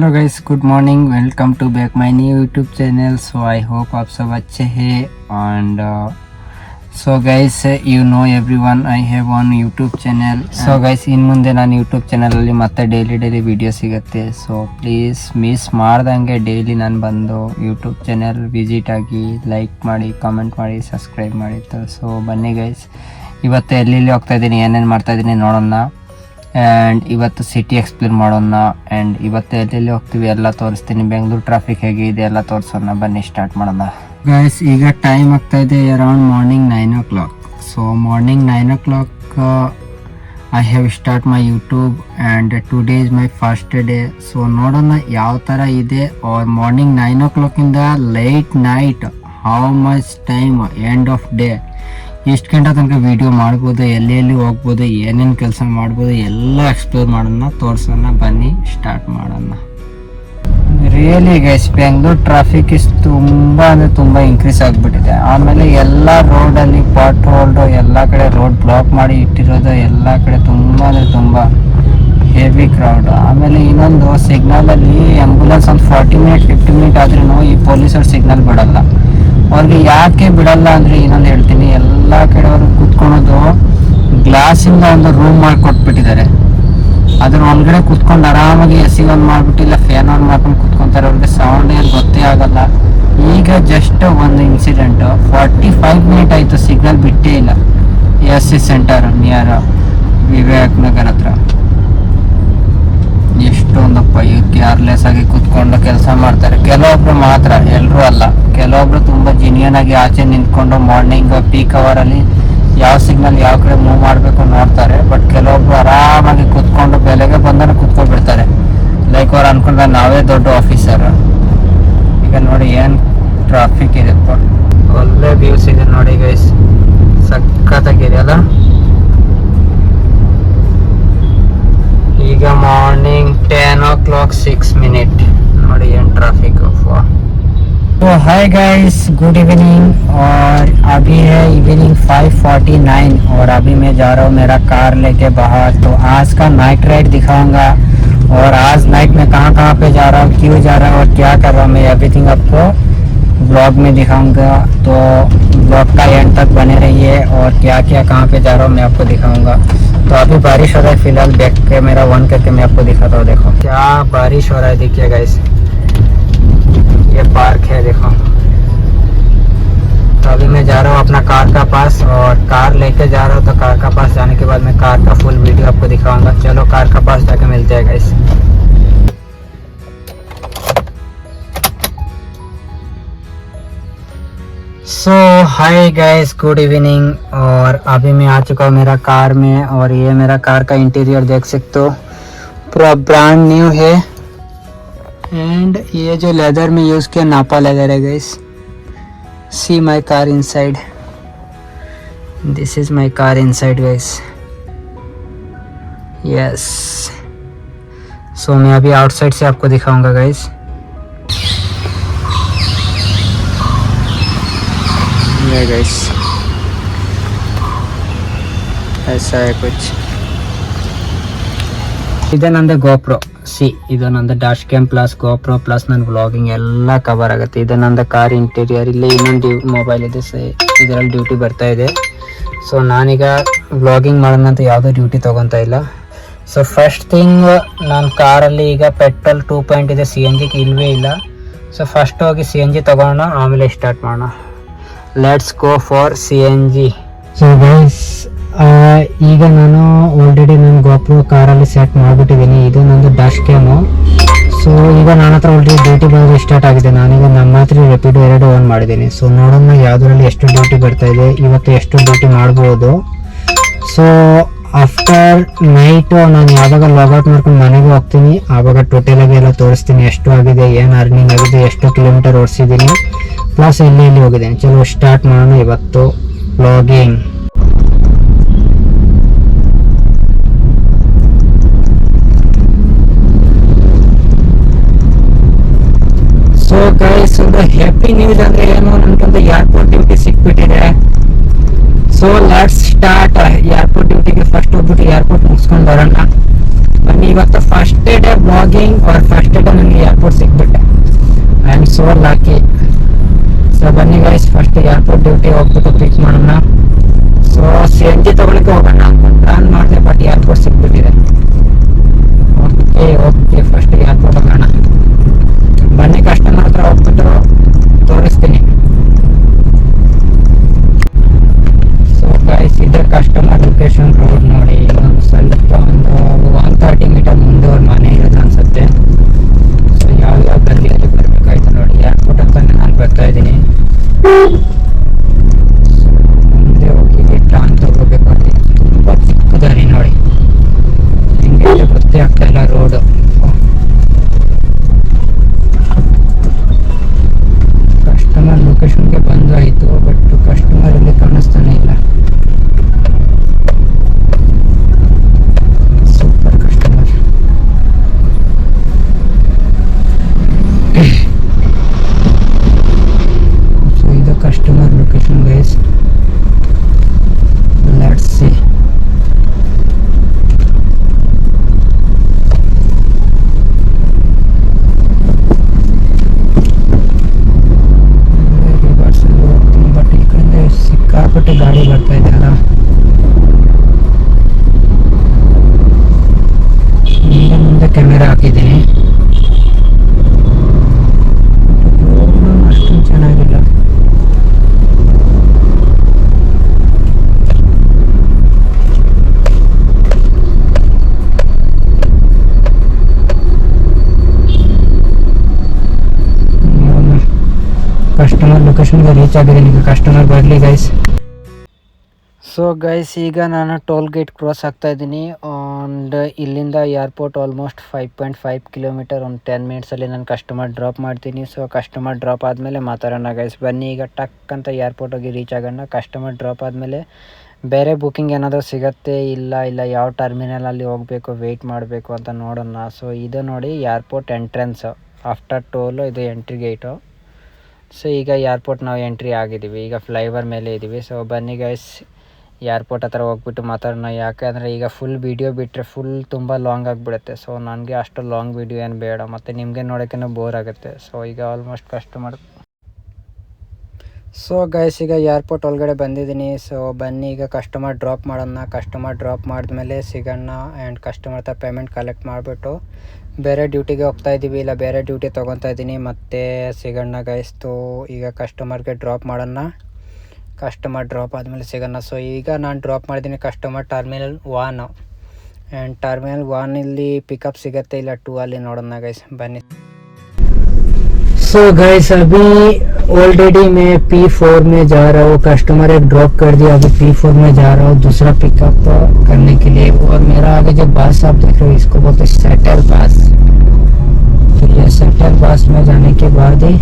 Hello guys, good morning. Welcome to back my new YouTube channel. So I hope आप सब अच्छे हैं। And so guys, you know everyone, I have one YouTube channel. So guys, ಇನ್ನು ಮುಂದೆ ನಾನು YouTube ಚಾನಲಲ್ಲಿ ಮತ್ತೆ daily video ಸಿಗುತ್ತೆ. ಸೊ ಪ್ಲೀಸ್ ಮಿಸ್ ಮಾಡ್ದಂಗೆ ಡೈಲಿ ನಾನು ಬಂದು ಯೂಟ್ಯೂಬ್ ಚಾನೆಲ್ ವಿಸಿಟ್ ಆಗಿ, ಲೈಕ್ ಮಾಡಿ, ಕಾಮೆಂಟ್ ಮಾಡಿ, ಸಬ್ಸ್ಕ್ರೈಬ್ ಮಾಡಿ. ಸೊ ಬನ್ನಿ ಗೈಸ್, ಇವತ್ತು ಎಲ್ಲಿ ಹೋಗ್ತಾ ಇದ್ದೀನಿ, ಏನೇನು ಮಾಡ್ತಾ ಇದ್ದೀನಿ ನೋಡೋಣ. ಆ್ಯಂಡ್ ಇವತ್ತು ಸಿಟಿ ಎಕ್ಸ್ಪ್ಲೇರ್ ಮಾಡೋಣ. ಆ್ಯಂಡ್ ಇವತ್ತು ಎಲ್ಲೆಲ್ಲಿ ಹೋಗ್ತೀವಿ ಎಲ್ಲ ತೋರಿಸ್ತೀನಿ. ಬೆಂಗಳೂರು ಟ್ರಾಫಿಕ್ ಹೇಗಿದೆ ಎಲ್ಲ ತೋರಿಸೋಣ. ಬನ್ನಿ ಸ್ಟಾರ್ಟ್ ಮಾಡೋಣ ಗೈಸ್. ಈಗ ಟೈಮ್ ಆಗ್ತಾ ಇದೆ around morning 9 o'clock. So morning 9 o'clock I have start my YouTube and today is my first day. So ನೋಡೋಣ ಯಾವ ಥರ ಇದೆ. ಆರ್ ಮಾರ್ನಿಂಗ್ 9 o'clock ಇಂದ late night how much time end of day, ಎಷ್ಟು ಗಂಟೆ ತನಕ ವಿಡಿಯೋ ಮಾಡ್ಬೋದು, ಎಲ್ಲಿ ಹೋಗ್ಬೋದು, ಏನೇನು ಕೆಲಸ ಮಾಡ್ಬೋದು ಎಲ್ಲ ಎಕ್ಸ್ಪ್ಲೋರ್ ಮಾಡೋಣ, ತೋರಿಸೋಣ. ಬನ್ನಿ ಸ್ಟಾರ್ಟ್ ಮಾಡೋಣ. Really guys, Bengaluru traffic is ತುಂಬ ಇನ್ಕ್ರೀಸ್ ಆಗಿಬಿಟ್ಟಿದೆ. ಆಮೇಲೆ ಎಲ್ಲ ರೋಡಲ್ಲಿ ಪಾಟ್ ಹೋಲ್ಡು, ಎಲ್ಲ ಕಡೆ ರೋಡ್ ಬ್ಲಾಕ್ ಮಾಡಿ ಇಟ್ಟಿರೋದು, ಎಲ್ಲ ಕಡೆ ತುಂಬ ಹೆವಿ ಕ್ರೌಡ್. ಆಮೇಲೆ ಇನ್ನೊಂದು ಸಿಗ್ನಲಲ್ಲಿ ಆಂಬುಲೆನ್ಸ್ ಒಂದು 40 minutes 50 minutes ಆದ್ರೂ ಈ ಪೊಲೀಸರು ಸಿಗ್ನಲ್ ಬಿಡಲ್ಲ. ಅವ್ರಿಗೆ ಯಾಕೆ ಬಿಡಲ್ಲ ಅಂದರೆ ಇನ್ನೊಂದು ಹೇಳ್ತೀನಿ, ಎಲ್ಲ ಕಡೆ ಅವರು ಕೂತ್ಕೊಳೋದು ಗ್ಲಾಸಿಂದ ಒಂದು ರೂಮ್ ಮಾಡಿಕೊಟ್ಬಿಟ್ಟಿದ್ದಾರೆ. ಅದ್ರ ಒಳಗಡೆ ಕೂತ್ಕೊಂಡು ಆರಾಮಾಗಿ ಎಸಿ ಆನ್ ಮಾಡಿಬಿಟ್ಟು ಇಲ್ಲ ಫ್ಯಾನ್ ಆನ್ ಮಾಡ್ಕೊಂಡು ಕೂತ್ಕೊತಾರೆ. ಅವ್ರಿಗೆ ಸೌಂಡ್ ಏನು ಗೊತ್ತೇ ಆಗಲ್ಲ. ಈಗ ಜಸ್ಟ್ ಒಂದು ಇನ್ಸಿಡೆಂಟು 45 minutes ಆಯಿತು, ಸಿಗ್ನಲ್ ಬಿಟ್ಟೇ ಇಲ್ಲ. S C centre near Vivek Nagar ಹತ್ರ. ಎಷ್ಟೊಂದಪ್ಪ ಕೇರ್ಲೆಸ್ ಆಗಿ ಕೂತ್ಕೊಂಡು ಕೆಲಸ ಮಾಡ್ತಾರೆ. ಕೆಲವೊಬ್ರು ಮಾತ್ರ, ಎಲ್ಲರೂ ಅಲ್ಲ. ಕೆಲವೊಬ್ರು ತುಂಬ ಜಿನಿಯನ್ ಆಗಿ ಆಚೆ ನಿಂತ್ಕೊಂಡು ಮಾರ್ನಿಂಗ್ ಪೀಕ್ ಅವರಲ್ಲಿ ಯಾವ ಸಿಗ್ನಲ್ ಯಾವ ಕಡೆ ಮೂವ್ ಮಾಡಬೇಕು ನೋಡ್ತಾರೆ. ಬಟ್ ಕೆಲವೊಬ್ರು ಆರಾಮಾಗಿ ಕೂತ್ಕೊಂಡು ಬೆಳಗ್ಗೆ ಬಂದರೆ ಕೂತ್ಕೊಂಡ್ಬಿಡ್ತಾರೆ. ಲೈಕ್ ಅವ್ರು ಅನ್ಕೊಂಡ್ರೆ ನಾವೇ ದೊಡ್ಡ ಆಫೀಸರ್. ಈಗ ನೋಡಿ ಏನು ಟ್ರಾಫಿಕ್ ಇದೆ, ಒಳ್ಳೆ ವ್ಯೂಸ್ ಇದೆ ನೋಡಿ ಗೈಸ್, ಸಖತ್ತಾಗಿದೆ ಅಲ್ಲ. ಈಗ ಮಾರ್ನಿಂಗ್ 10 o'clock 6 minutes ನೋಡಿ ಏನು ट्रैफिक। तो हाय गाइस, गुड इवनिंग। और अभी है इवनिंग 5:49 और अभी मैं जा रहा हूँ मेरा कार लेके बाहर। तो आज का नाइट राइड दिखाऊंगा और आज नाइट में कहाँ पे जा रहा हूँ, क्यों जा रहा हूँ और क्या कर रहा हूँ, मैं एवरीथिंग आपको ब्लॉग में दिखाऊंगा। तो ब्लॉग का एंड तक बने रहिए और क्या क्या कहाँ पे जा रहा हूँ मैं आपको दिखाऊंगा। तो अभी बारिश हो रहा है, फिलहाल बैक कैमरा ऑन करके मैं आपको दिखाता हूँ। देखो क्या बारिश हो रहा है, देखिए गाइस, ये पार्क है देखो। तो अभी मैं जा रहा हूँ अपना कार का पास और कार लेके जा रहा हूँ। तो कार का पास जाने के बाद मैं कार का फुल वीडियो आपको दिखाऊंगा। चलो कार का पास जाके मिलते हैं गाइस। सो हाय गाइस, गुड इवनिंग। और अभी मैं आ चुका हूँ मेरा कार में और ये मेरा कार का इंटीरियर देख सकते हो, पूरा ब्रांड न्यू है। एंड ये जो लेदर में यूज़ किया नापा लेदर है guys. See my car inside, this is my car inside guys. Yes, so मैं अभी आउटसाइड से आपको दिखाऊंगा गाइस। ये गाइस ऐसा है कुछ। ಇದು ನಂದು ಗೋಪ್ರೋ ಸಿ, ಇದು ನಂದು dash cam plus GoPro plus ನನ್ನ ವ್ಲಾಗಿಂಗ್ ಎಲ್ಲ ಕವರ್ ಆಗುತ್ತೆ. ಇದು ನಂದು ಕಾರ್ ಇಂಟೀರಿಯರ್. ಇಲ್ಲಿ ಇನ್ನೊಂದು ಮೊಬೈಲ್ ಇದೆ, ಇದರಲ್ಲಿ ಡ್ಯೂಟಿ ಬರ್ತಾ ಇದೆ. ಸೊ ನಾನೀಗ ವ್ಲಾಗಿಂಗ್ ಮಾಡೋಣಂತ ಯಾವುದೋ ಡ್ಯೂಟಿ ತೊಗೊತಾ ಇಲ್ಲ. ಸೊ ಫಸ್ಟ್ ಥಿಂಗ್, ನಾನು ಕಾರಲ್ಲಿ ಈಗ ಪೆಟ್ರೋಲ್ 2 ಪಾಯಿಂಟ್ ಇದೆ, CNG ಇಲ್ಲವೇ ಇಲ್ಲ. ಸೊ ಫಸ್ಟ್ ಹೋಗಿ CNG ತೊಗೊಳ್ಳೋಣ, ಆಮೇಲೆ ಸ್ಟಾರ್ಟ್ ಮಾಡೋಣ. Let's go for CNG. So guys, ಈಗ ನಾನು ಆಲ್ರೆಡಿ ನನ್ನ ಗೋಪ್ರೋ ಕಾರಲ್ಲಿ ಸೆಟ್ ಮಾಡಿಬಿಟ್ಟಿದ್ದೀನಿ. ಇದು ನಂದು ಡ್ಯಾಶ್ ಕ್ಯಾಮು. ಸೊ ಈಗ ನನ್ನ ಹತ್ರ ಆಲ್ರೆಡಿ ಡ್ಯೂಟಿ ಬರೋದು ಸ್ಟಾರ್ಟ್ ಆಗಿದೆ. ನಾನೀಗ ನಮ್ಮ ಹತ್ರ ರೆಪಿಡೋ 2 ಆನ್ ಮಾಡಿದ್ದೀನಿ. ಸೊ ನೋಡೋಣ ಯಾವುದರಲ್ಲಿ ಎಷ್ಟು ಡ್ಯೂಟಿ ಬರ್ತಾ ಇದೆ, ಇವತ್ತು ಎಷ್ಟು ಡ್ಯೂಟಿ ಮಾಡ್ಬೋದು. ಸೊ ಆಫ್ಟರ್ ನೈಟು ನಾನು ಯಾವಾಗ ಲಾಗೌಟ್ ಮಾಡ್ಕೊಂಡು ಮನೆಗೆ ಹೋಗ್ತೀನಿ, ಆವಾಗ ಟೋಟಲಾಗಿ ಎಲ್ಲ ತೋರಿಸ್ತೀನಿ, ಎಷ್ಟು ಆಗಿದೆ, ಏನು ಅರ್ನಿಂಗ್ ಆಗಿದೆ, ಎಷ್ಟು ಕಿಲೋಮೀಟರ್ ಓಡಿಸಿದ್ದೀನಿ, ಪ್ಲಸ್ ಎಲ್ಲಿ ಹೋಗಿದ್ದೀನಿ. ಚಲೋ ಸ್ಟಾರ್ಟ್ ಮಾಡೋಣ ಇವತ್ತು ವ್ಲಾಗಿಂಗ್. ಸೊ ಗೈಸ್, ಒಂದು ಹ್ಯಾಪಿ ನ್ಯೂಸ್ ಅಂದ್ರೆ ಏನು, ನನಗೊಂದು ಏರ್ಪೋರ್ಟ್ ಡ್ಯೂಟಿ ಸಿಕ್ಬಿಟ್ಟಿದೆ. ಸೊ ಲೆಟ್ಸ್ ಸ್ಟಾರ್ಟ್ ಏರ್ಪೋರ್ಟ್ ಡ್ಯೂಟಿಗೆ. ಫಸ್ಟ್ ಹೋಗ್ಬಿಟ್ಟು ಏರ್ಪೋರ್ಟ್ ಮುಗಿಸ್ಕೊಂಡು ಬರೋಣ. ಬನ್ನಿ, ಇವತ್ತು ಫಸ್ಟ್ ಡೇ ಬ್ಲಾಗಿಂಗ್ और ಫಸ್ಟ್ ಡೇ ನನಗೆ ಏರ್ಪೋರ್ಟ್ ಸಿಕ್ಬಿಟ್ಟೆ. I am so lucky. So ಬನ್ನಿ ಗೈಸ್ ಫಸ್ಟ್ ಏರ್ಪೋರ್ಟ್ ಡ್ಯೂಟಿ ಹೋಗ್ಬಿಟ್ಟು ಪಿಕ್ ಮಾಡೋಣ. ಸೊ CNG ತಗೊಳಕ್ಕೆ ಹೋಗೋಣ ಅಂತ ಪ್ಲಾನ್ ಮಾಡಿದೆ, ಬಟ್ ಏರ್ಪೋರ್ಟ್ ಸಿಕ್ಬಿಟ್ಟಿದೆ. ಓಕೆ ಫಸ್ಟ್ ಏರ್ಪೋರ್ಟ್ ಹೋಗೋಣ. ಬನ್ನಿ ಕಸ್ಟಮರ್ ಹತ್ರ ಹೋಗ್ಬಿಟ್ಟು ತೋರಿಸ್ತೀನಿ. ಸೊ ಗೈಸ್ ಇದೆ ಕಸ್ಟಮರ್ ಲೊಕೇಶನ್ ರೋಡ್ ನೋಡಿ. ಇನ್ನೊಂದು ಸ್ವಲ್ಪ ಒಂದು 130 ಮೀಟರ್ ಮುಂದೆ ಅವ್ರ ಮನೆ ಇರೋದು ಅನ್ಸುತ್ತೆ. ಸೊ ಯಾವ್ಯಾವ ಗಲ್ಲಿಯಲ್ಲಿ ಬರಬೇಕಾಯ್ತು ನೋಡಿ. ಏರ್ಪೋರ್ಟ್ ಅಂತ ನಾನು ಬರ್ತಾ ಇದ್ದೀನಿ. ಮುಂದೆ ಹೋಗಿ ಟರ್ನ್ ತಗೋಬೇಕು. ಅಲ್ಲಿ ತುಂಬ ಚಿಕ್ಕದಾರಿ ನೋಡಿ, ಹಿಂಗೆ ಗೊತ್ತೇ ಆಗ್ತಾ ಇಲ್ಲ ರೋಡು. ಕಸ್ಟಮರ್ ಲೊಕೇಶನ್ಗೆ ಬಂದಾಯಿತು, ಬಟ್ ಕಸ್ಟಮರ್ ಇಲ್ಲಿ ಕಾಣಿಸ್ತಾನೆ ಇಲ್ಲ. Super customer. ಸೊ ಇದು customer location guys. Let's see. But ಈ ಕಡೆ ಸಿಕ್ಕಾಪಟ್ಟೆ ಗಾಡಿ ಬರ್ತಾ ಇದೆ ಅಲ್ಲ. ಮುಂದೆ ಕ್ಯಾಮೆರಾ ಹಾಕಿದ್ದೀನಿ, ಅಷ್ಟೊಂದು ಚೆನ್ನಾಗಿಲ್ಲ. ಕಸ್ಟಮರ್ ಲೊಕೇಶನ್ಗೆ ರೀಚ್ ಆಗಿದ್ದೀನಿ. ಈಗ ಕಸ್ಟಮರ್ ಬರಲಿ ಗೈಸ್. ಸೊ ಗೈಸ್ ಈಗ ನಾನು ಟೋಲ್ ಗೇಟ್ ಕ್ರಾಸ್ ಆಗ್ತಾ ಇದ್ದೀನಿ. ಆ್ಯಂಡ್ ಇಲ್ಲಿಂದ ಏರ್ಪೋರ್ಟ್ ಆಲ್ಮೋಸ್ಟ್ 5.5 ಕಿಲೋಮೀಟರ್. ಒಂದು 10 ಮಿನಿಟ್ಸಲ್ಲಿ ನಾನು ಕಸ್ಟಮರ್ ಡ್ರಾಪ್ ಮಾಡ್ತೀನಿ. ಸೊ ಕಸ್ಟಮರ್ ಡ್ರಾಪ್ ಆದಮೇಲೆ ಮಾತಾಡೋಣ ಗೈಸ್. ಬನ್ನಿ ಈಗ ಟಕ್ ಅಂತ ಏರ್ಪೋರ್ಟ್ ಹೋಗಿ ರೀಚ್ ಆಗೋಣ. ಕಸ್ಟಮರ್ ಡ್ರಾಪ್ ಆದಮೇಲೆ ಬೇರೆ ಬುಕ್ಕಿಂಗ್ ಏನಾದರೂ ಸಿಗುತ್ತೆ ಇಲ್ಲ ಯಾವ ಟರ್ಮಿನಲಲ್ಲಿ ಹೋಗಬೇಕು, ವೆಯ್ಟ್ ಮಾಡಬೇಕು ಅಂತ ನೋಡೋಣ. ಸೊ ಇದು ನೋಡಿ ಏರ್ಪೋರ್ಟ್ ಎಂಟ್ರೆನ್ಸ್. ಆಫ್ಟರ್ ಟೋಲು ಇದು ಎಂಟ್ರಿ ಗೇಟು. ಸೊ ಈಗ ಏರ್ಪೋರ್ಟ್ ನಾವು ಎಂಟ್ರಿ ಆಗಿದ್ದೀವಿ. ಈಗ ಫ್ಲೈಓವರ್ ಮೇಲೆ ಇದ್ದೀವಿ. ಸೊ ಬನ್ನಿ ಗೈಸ್ ಏರ್ಪೋರ್ಟ್ ಹತ್ರ ಹೋಗ್ಬಿಟ್ಟು ಮಾತಾಡೋಣ. ಯಾಕೆಂದರೆ ಈಗ ಫುಲ್ ವೀಡಿಯೋ ಬಿಟ್ಟರೆ ತುಂಬ ಲಾಂಗ್ ಆಗಿಬಿಡುತ್ತೆ. ಸೊ ನನಗೆ ಅಷ್ಟು ಲಾಂಗ್ ವೀಡಿಯೋ ಏನು ಬೇಡ, ಮತ್ತು ನಿಮಗೆ ನೋಡೋಕ್ಕೂ ಬೋರ್ ಆಗುತ್ತೆ. ಸೊ ಈಗ ಆಲ್ಮೋಸ್ಟ್ ಕಸ್ಟಮರ್. ಸೊ ಗೈಸ್ ಈಗ ಏರ್ಪೋರ್ಟ್ ಒಳಗಡೆ ಬಂದಿದ್ದೀನಿ. ಸೊ ಬನ್ನಿ ಈಗ ಕಸ್ಟಮರ್ ಡ್ರಾಪ್ ಮಾಡೋಣ. ಕಸ್ಟಮರ್ ಡ್ರಾಪ್ ಮಾಡಿದ್ಮೇಲೆ ಸಿಗೋಣ. ಆ್ಯಂಡ್ ಕಸ್ಟಮರ್ ಹತ್ರ ಪೇಮೆಂಟ್ ಕಲೆಕ್ಟ್ ಮಾಡಿಬಿಟ್ಟು ಬೇರೆ ಡ್ಯೂಟಿಗೆ ಹೋಗ್ತಾ ಇದ್ದೀವಿ, ಇಲ್ಲ ಬೇರೆ ಡ್ಯೂಟಿ ತೊಗೊತಾ ಇದ್ದೀನಿ. ಮತ್ತೆ ಸಿಗೋಣ ಗೈಸ್ತು. ಈಗ ಕಸ್ಟಮರ್ಗೆ ಡ್ರಾಪ್ ಮಾಡೋಣ. ಕಸ್ಟಮರ್ ಡ್ರಾಪ್ ಆದಮೇಲೆ ಸಿಗೋಣ. ಸೊ ಈಗ ನಾನು ಡ್ರಾಪ್ ಮಾಡಿದ್ದೀನಿ ಕಸ್ಟಮರ್ ಟರ್ಮಿನಲ್ 1. ಆ್ಯಂಡ್ ಟರ್ಮಿನಲ್ 1 ಇಲ್ಲಿ ಪಿಕಪ್ ಸಿಗುತ್ತೆ, ಇಲ್ಲ 2 ಅಲ್ಲಿ ನೋಡೋಣ ಗೈಸ್. ಬನ್ನಿ. सो गाइस अभी ऑलरेडी मैं P4 में जा रहा हूँ. कस्टमर एक ड्रॉप कर दिया, अभी P4 में जा रहा हूँ दूसरा पिकअप करने के लिए. और मेरा आगे जो बस आप देख रहे हो इसको बोलते हैं शटल बस. तो ये शटल बस में जाने के बाद ही